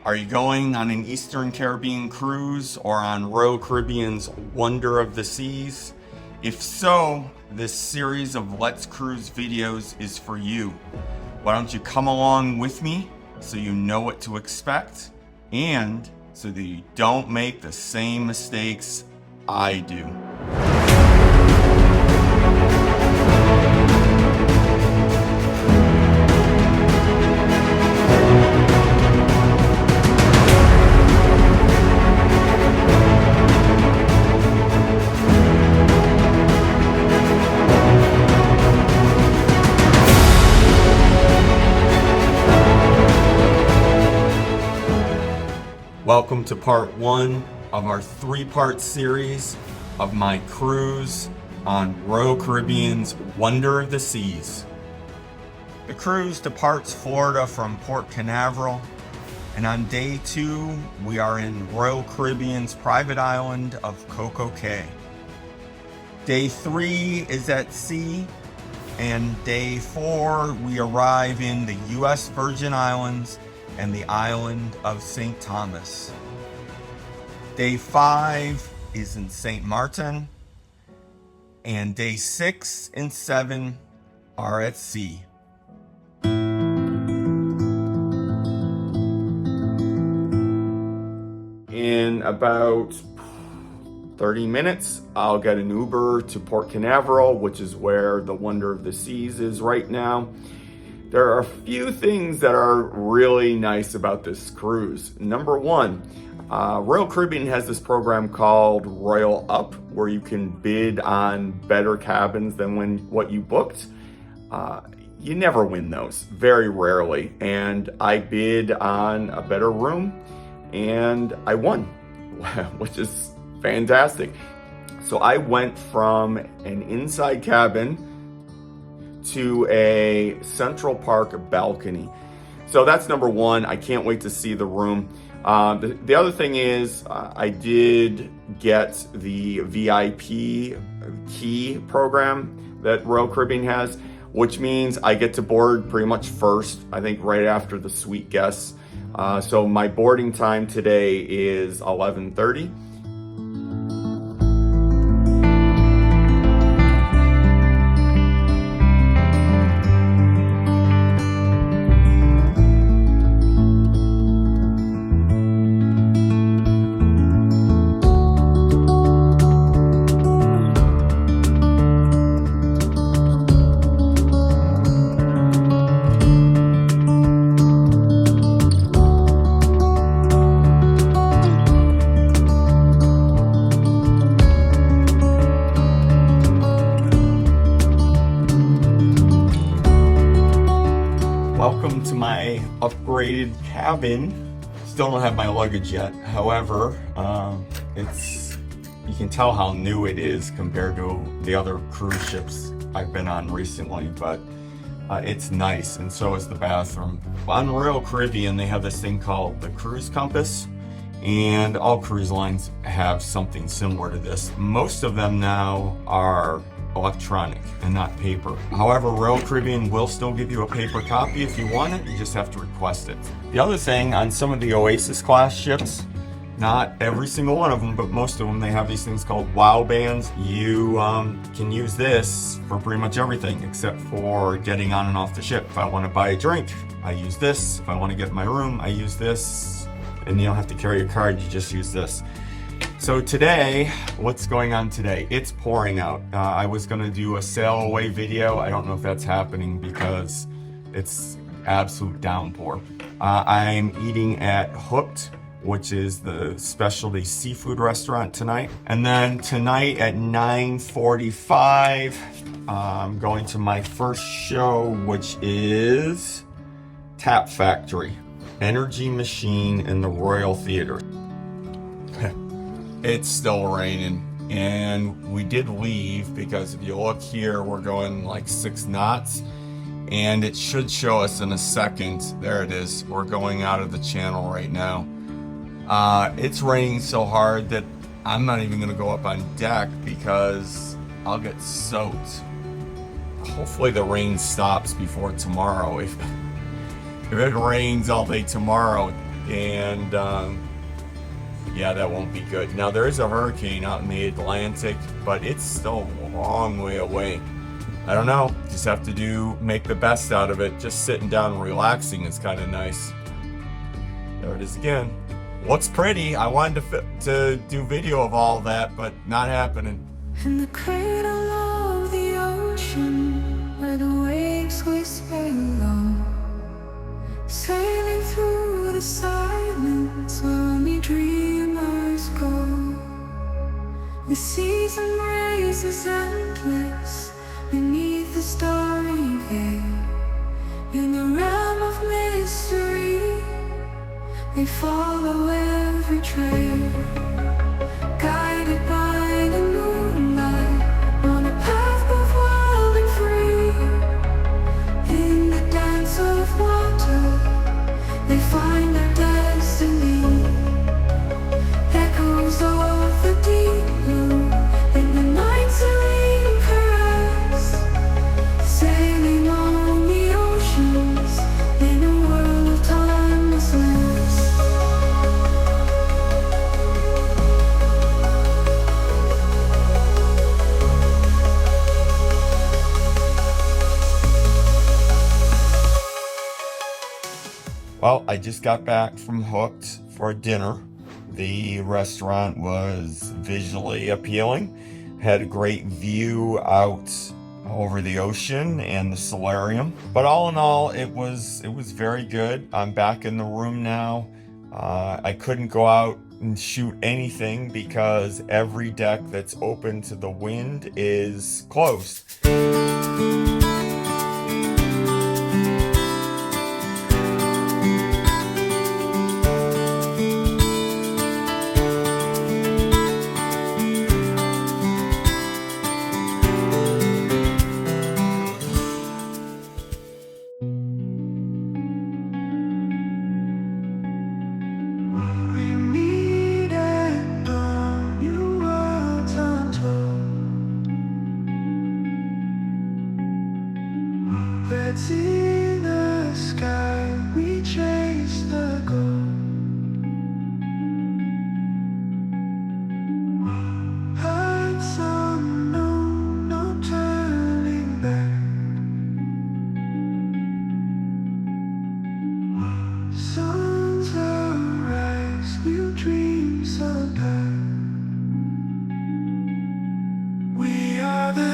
Are you going on an Eastern Caribbean cruise or on Royal Caribbean's Wonder of the Seas? If so, this series of Let's Cruise videos is for you. Why don't you come along with me so you know what to expect and so that you don't make the same mistakes I do. Welcome to part one of our three-part series of my cruise on Royal Caribbean's Wonder of the Seas. The cruise departs Florida from Port Canaveral, and on day 2, we are in Royal Caribbean's private island of CocoCay. Day 3 is at sea, and day 4, we arrive in the U.S. Virgin Islands and the island of St. Thomas. Day 5 is in St. Martin, and day 6 and 7 are at sea. In about 30 minutes, I'll get an Uber to Port Canaveral, which is where the Wonder of the Seas is right now. There are a few things that are really nice about this cruise. Number one, Royal Caribbean has this program called Royal Up, where you can bid on better cabins than what you booked. You never win those, very rarely. And I bid on a better room and I won, which is fantastic. So I went from an inside cabin to a Central Park balcony. So that's number one. I can't wait to see the room. The other thing is I did get the VIP key program that Royal Caribbean has, which means I get to board pretty much first, I think right after the suite guests. So my boarding time today is 11:30. Welcome to my upgraded cabin. Still don't have my luggage yet. However, you can tell how new it is compared to the other cruise ships I've been on recently, but it's nice, and so is the bathroom. On Royal Caribbean, they have this thing called the Cruise Compass, and all cruise lines have something similar to this. Most of them now are electronic and not paper. However, Royal Caribbean will still give you a paper copy if you want it. You just have to request it. The other thing, on some of the Oasis class ships, not every single one of them, but most of them, they have these things called WOW bands. You can use this for pretty much everything except for getting on and off the ship. If I want to buy a drink, I use this. If I want to get in my room, I use this. And you don't have to carry a card, you just use this. So today, what's going on today? It's pouring out. I was gonna do a sail away video. I don't know if that's happening because it's absolute downpour. I'm eating at Hooked, which is the specialty seafood restaurant tonight. And then tonight at 9:45, I'm going to my first show, which is Tap Factory, Energy Machine in the Royal Theater. It's still raining, and we did leave because if you look here, we're going like 6 knots, and it should show us in a second. There it is. We're going out of the channel right now. It's raining so hard that I'm not even going to go up on deck because I'll get soaked. Hopefully the rain stops before tomorrow. If it rains all day tomorrow, and yeah, that won't be good. Now, there is a hurricane out in the Atlantic, but it's still a long way away. I don't know, just have to make the best out of it. Just sitting down and relaxing is kind of nice. There it is again. Looks pretty. I wanted to do video of all that, but not happening. In the cradle of the ocean, where the waves whisper low, sailing through the silence where only dreamers go. The sea's embrace is endless beneath the starry veil. In the realm of mystery, they follow every trail, guided by the moonlight, on a path both wild and free. In the dance of water, they find their destiny. Echoes of the deep blue, in the night serene caress, sailing on the oceans, in a world of timelessness. Well, I just got back from Hooked for dinner. The restaurant was visually appealing, had a great view out over the ocean and the solarium. But all in all, it was very good. I'm back in the room now. I couldn't go out and shoot anything because every deck that's open to the wind is closed. Let's in the sky, we chase the goal. Hearts unknown, no turning back. Suns arise, new dreams unpack. We are the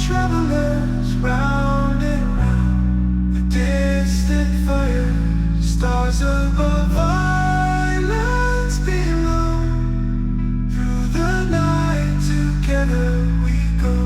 travelers round and round, the distant fire, stars above, islands below. Through the night together we go.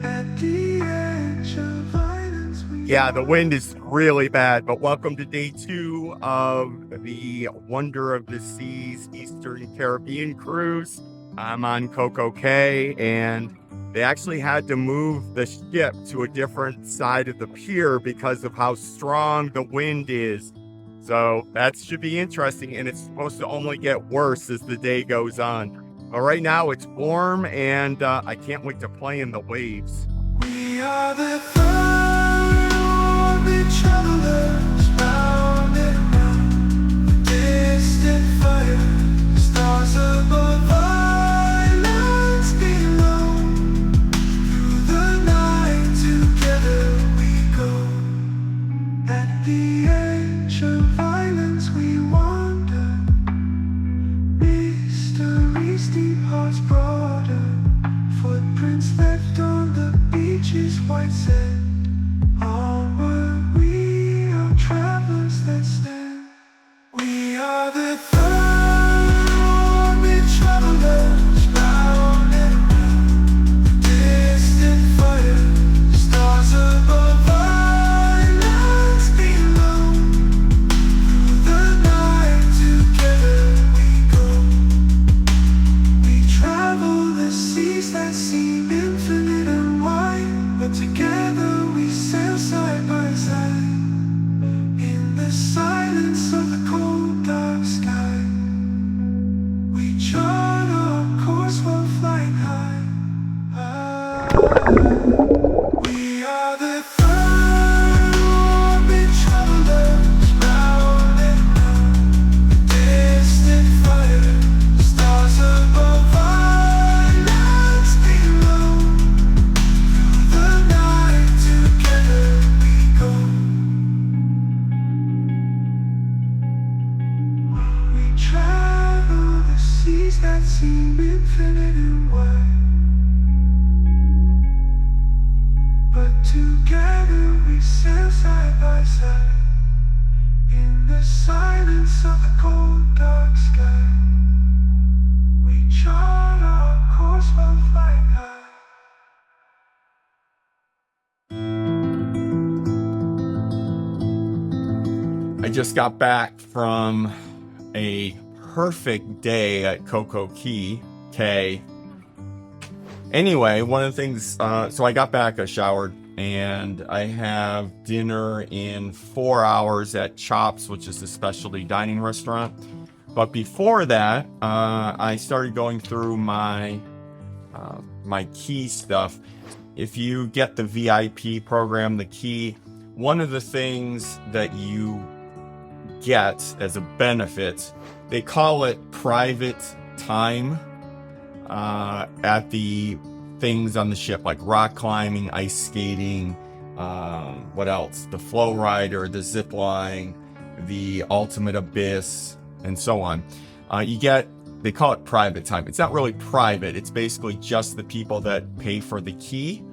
At the edge of islands we Yeah, the wind is really bad, but welcome to day 2 of the Wonder of the Seas Eastern Caribbean cruise. I'm on CocoCay, and they actually had to move the ship to a different side of the pier because of how strong the wind is. So that should be interesting, and it's supposed to only get worse as the day goes on. But right now it's warm, and I can't wait to play in the waves. We are the travelers round and round, the distant fire, stars above, islands below. Through the night together we go. At the edge of islands we wander, mysteries deep, hearts broader, footprints left on the beach's white sand. Onward we are travelers that stand. We are the travelers round and round, the distant fire, stars above, islands below. Through the night together we go. We travel the seas that seem infinite and wide, but together we sail side by side. In the silence of the cold dark sky, we chart our course while flying high. We are the third orbit infinite way. But together we sail side by side in the silence of the cold dark sky. We chart our course while flying high. I just got back from a perfect day at CocoCay. Anyway, one of the things, so I got back, I showered, and I have dinner in 4 hours at Chops, which is a specialty dining restaurant. But before that, I started going through my key stuff. If you get the VIP program, the key, one of the things that you get as a benefit, they call it private time at the things on the ship, like rock climbing, ice skating, what else? The flow rider, the zip line, the ultimate abyss, and so on. They call it private time. It's not really private. It's basically just the people that pay for the key.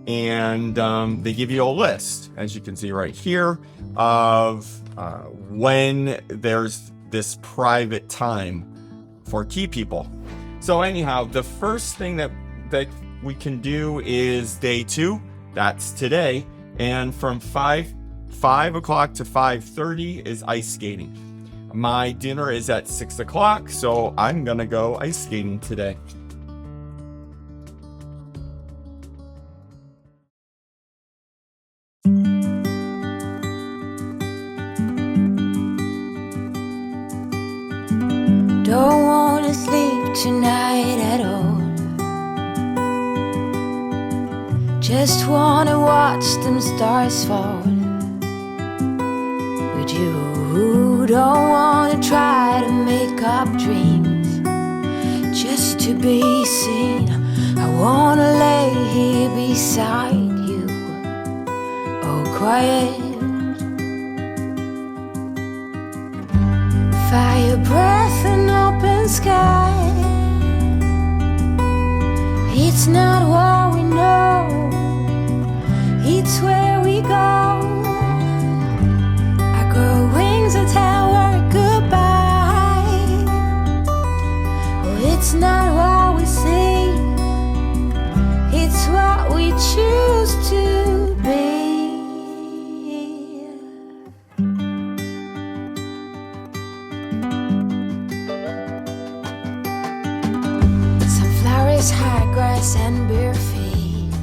And they give you a list, as you can see right here, of when there's this private time for key people. So anyhow, the first thing that we can do is day 2. That's today. And from 5 o'clock to 5:30 is ice skating. My dinner is at 6 o'clock, so I'm gonna go ice skating today. Don't wanna sleep tonight at all. Just wanna watch them stars fall. But you don't wanna try to make up dreams just to be seen. I wanna lay here beside you, all quiet. Fire breath and open sky. It's not what we know, it's where we go. I grow wings and tell her goodbye. Oh, it's not what we see, it's what we choose to be. Sunflowers, high grass, and bare feet.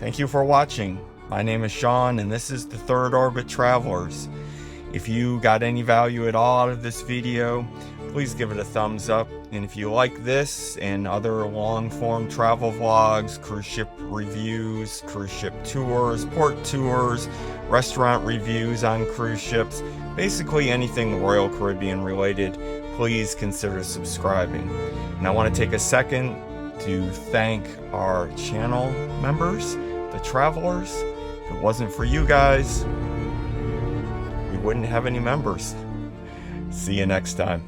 Thank you for watching. My name is Sean, and this is the Third Orbit Travelers. If you got any value at all out of this video, please give it a thumbs up. And if you like this and other long-form travel vlogs, cruise ship reviews, cruise ship tours, port tours, restaurant reviews on cruise ships, basically anything Royal Caribbean related, please consider subscribing. And I want to take a second to thank our channel members, the travelers. If it wasn't for you guys, we wouldn't have any members. See you next time.